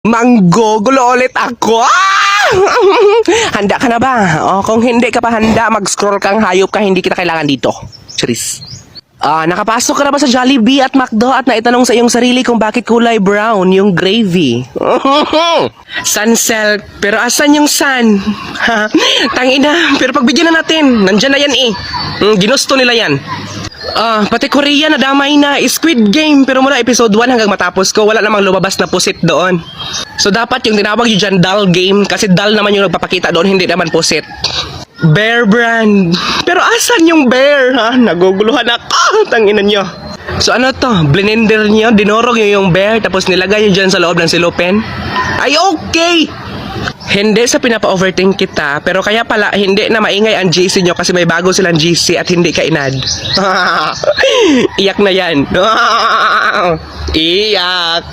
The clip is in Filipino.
Manggugulo ulit ako. Handa ka na ba? O kung hindi ka pa handa, mag-scroll kang hayop ka, hindi kita kailangan dito. Charis. Nakapasok ka na ba sa Jollibee at McDo at naitanong sa iyong sarili kung bakit kulay brown yung gravy? Sun Silk, pero asan yung sun? Tangina, pero pagbigyan na natin, nandyan na yan eh. Ginusto nila yan. Pati Korea na damay na, Squid Game, pero mula episode 1 hanggang matapos ko, wala namang lumabas na pusit doon. So dapat yung tinawag yung dyan dull game, kasi dull naman yung nagpapakita doon, hindi naman pusit. Bear brand. Pero asan yung bear, ha? Naguguluhan ako, tanginan nyo. So ano to, blender nyo, dinorog nyo yung bear, tapos nilagay nyo dyan sa loob ng silopen? Ay okay! Hindi sa pinapa-overthink kita, pero kaya pala hindi na maingay ang GC nyo kasi may bago silang GC at hindi ka inad. Iyak na yan. Iyak.